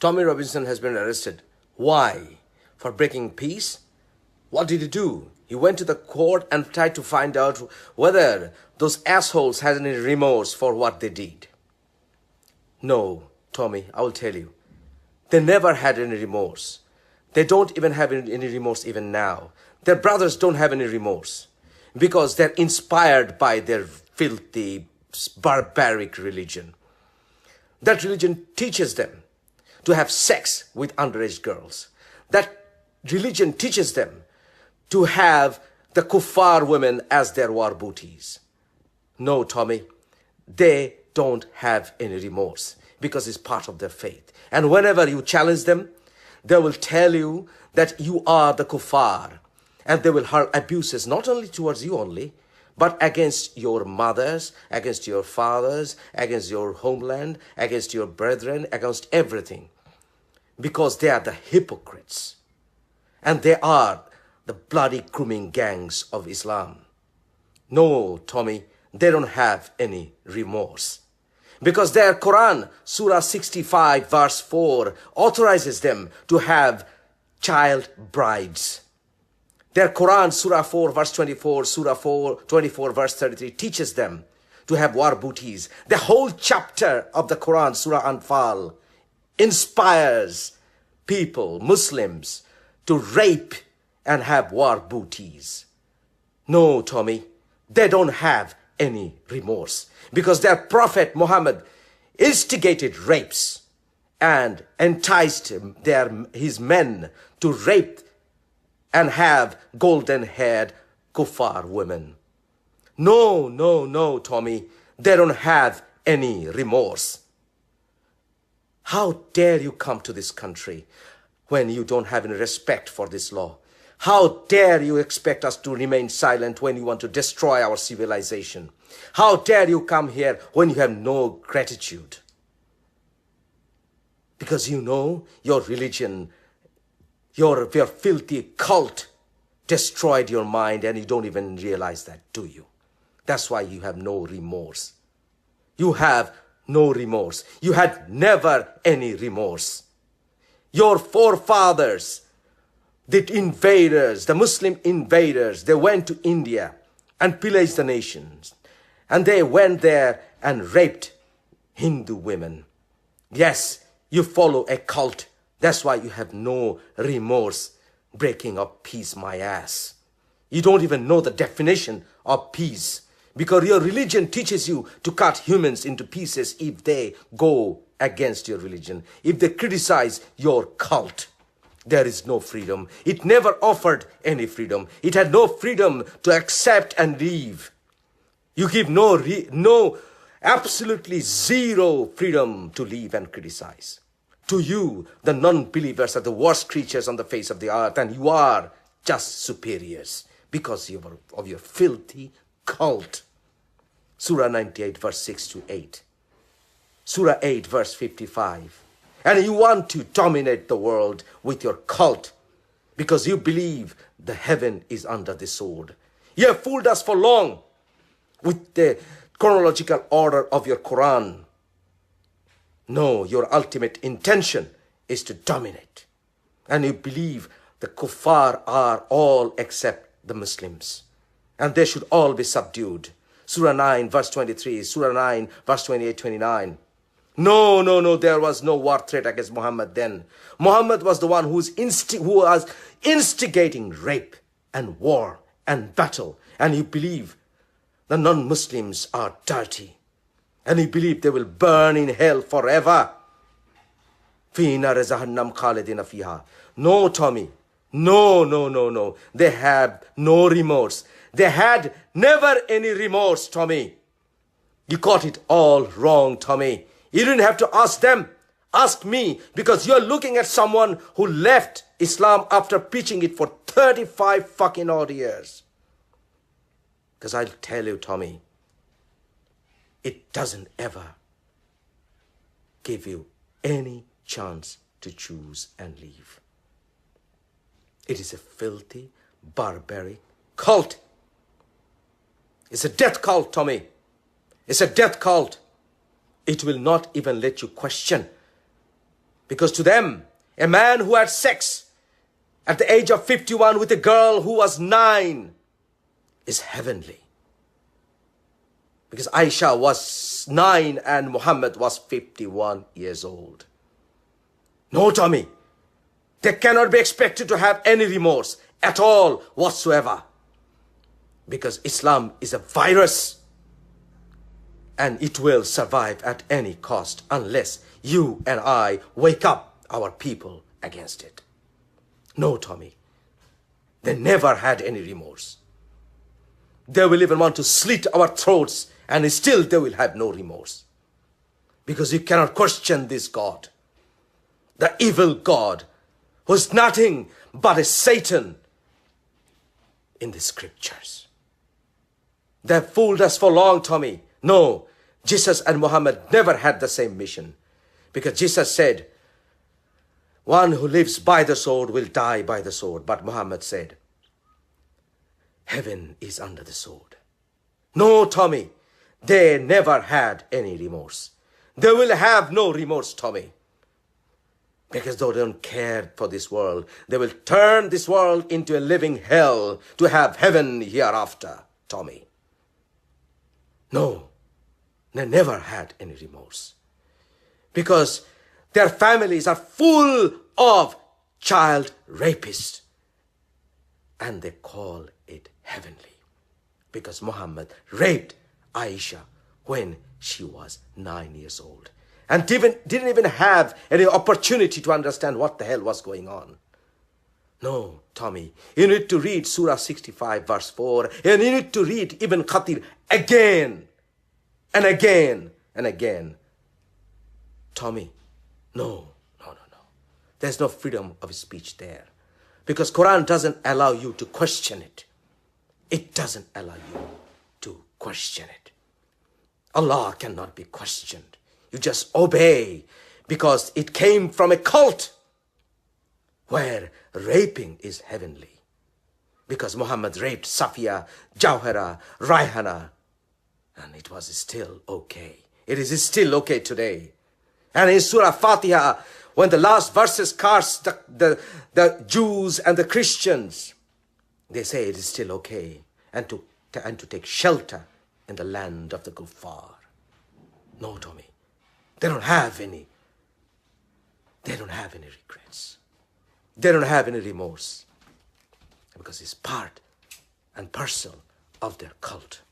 Tommy Robinson has been arrested. Why? For breaking peace? What did he do? He went to the court and tried to find out whether those assholes had any remorse for what they did. No, Tommy, I will tell you. They never had any remorse. They don't even have any remorse even now. Their brothers don't have any remorse because they're inspired by their filthy, barbaric religion. That religion teaches them to have sex with underage girls. That religion teaches them to have the kuffar women as their war booties. No, Tommy, they don't have any remorse because it's part of their faith. And whenever you challenge them, they will tell you that you are the kuffar. And they will hurl abuses not only towards you only, but against your mothers, against your fathers, against your homeland, against your brethren, against everything. Because they are the hypocrites. And they are the bloody grooming gangs of Islam. No, Tommy, they don't have any remorse. Because their Quran, Surah 65, verse 4, authorizes them to have child brides. Their Quran, Surah 4, verse 24, Surah 4, 24, verse 33, teaches them to have war booties. The whole chapter of the Quran, Surah Anfal, inspires people, Muslims, to rape and have war booties. No, Tommy, they don't have any remorse because their Prophet Muhammad instigated rapes and enticed his men to rape and have golden-haired kuffar women. No, no, no, Tommy, they don't have any remorse. How dare you come to this country when you don't have any respect for this law? How dare you expect us to remain silent when you want to destroy our civilization? How dare you come here when you have no gratitude? Because you know your religion, your filthy cult destroyed your mind and you don't even realize that, do you? That's why you have no remorse. You have no remorse. You had never any remorse. Your forefathers, the invaders, the Muslim invaders, they went to India and pillaged the nations. And they went there and raped Hindu women. Yes, you follow a cult. That's why you have no remorse breaking up peace, my ass. You don't even know the definition of peace because your religion teaches you to cut humans into pieces if they go against your religion, if they criticize your cult. There is no freedom. It never offered any freedom. It had no freedom to accept and leave. You give no, absolutely zero freedom to leave and criticize. To you, the non-believers are the worst creatures on the face of the earth, and you are just superiors because of your filthy cult. Surah 98, verse 6 to 8. Surah 8, verse 55. And you want to dominate the world with your cult because you believe the heaven is under the sword. You have fooled us for long with the chronological order of your Quran. No, your ultimate intention is to dominate. And you believe the kuffar are all except the Muslims. And they should all be subdued. Surah 9, verse 23, Surah 9, verse 28, 29. No, there was no war threat against Muhammad then. Muhammad was the one who was instigating rape and war and battle. And you believe the non-Muslims are dirty. And you believe they will burn in hell forever. No, Tommy. No. They have no remorse. They had never any remorse, Tommy. You got it all wrong, Tommy. You didn't have to ask them. Ask me, because you're looking at someone who left Islam after preaching it for 35 fucking odd years. Because I'll tell you, Tommy, it doesn't ever give you any chance to choose and leave. It is a filthy, barbaric cult. It's a death cult, Tommy. It's a death cult. It will not even let you question Because to them, a man who had sex at the age of 51 with a girl who was 9 is heavenly. Because Aisha was 9 and Muhammad was 51 years old. No, Tommy, they cannot be expected to have any remorse at all whatsoever. Because Islam is a virus and it will survive at any cost unless you and I wake up our people against it. No, Tommy, they never had any remorse. They will even want to slit our throats and still they will have no remorse. Because you cannot question this God, the evil God, who is nothing but a Satan in the scriptures. They have fooled us for long, Tommy. No, Jesus and Muhammad never had the same mission. Because Jesus said, one who lives by the sword will die by the sword. But Muhammad said, heaven is under the sword. No, Tommy, they never had any remorse. They will have no remorse, Tommy. Because they don't care for this world. They will turn this world into a living hell to have heaven hereafter, Tommy. No, they never had any remorse. Because their families are full of child rapists. And they call it heavenly. Because Muhammad raped Aisha when she was 9 years old. And didn't even have any opportunity to understand what the hell was going on. No, Tommy, you need to read Surah 65 verse 4. And you need to read Ibn Kathir again and again and again. Tommy, no. There's no freedom of speech there. Because Quran doesn't allow you to question it. It doesn't allow you to question it. Allah cannot be questioned. You just obey because it came from a cult where raping is heavenly. Because Muhammad raped Safiya, Jawhara, Raihana, and it was still okay. It is still okay today. And in Surah Fatiha, when the last verses curse the Jews and the Christians, they say it is still okay and to take shelter in the land of the kuffar. No, Tommy, they don't have any regrets. They don't have any remorse because it's part and parcel of their cult.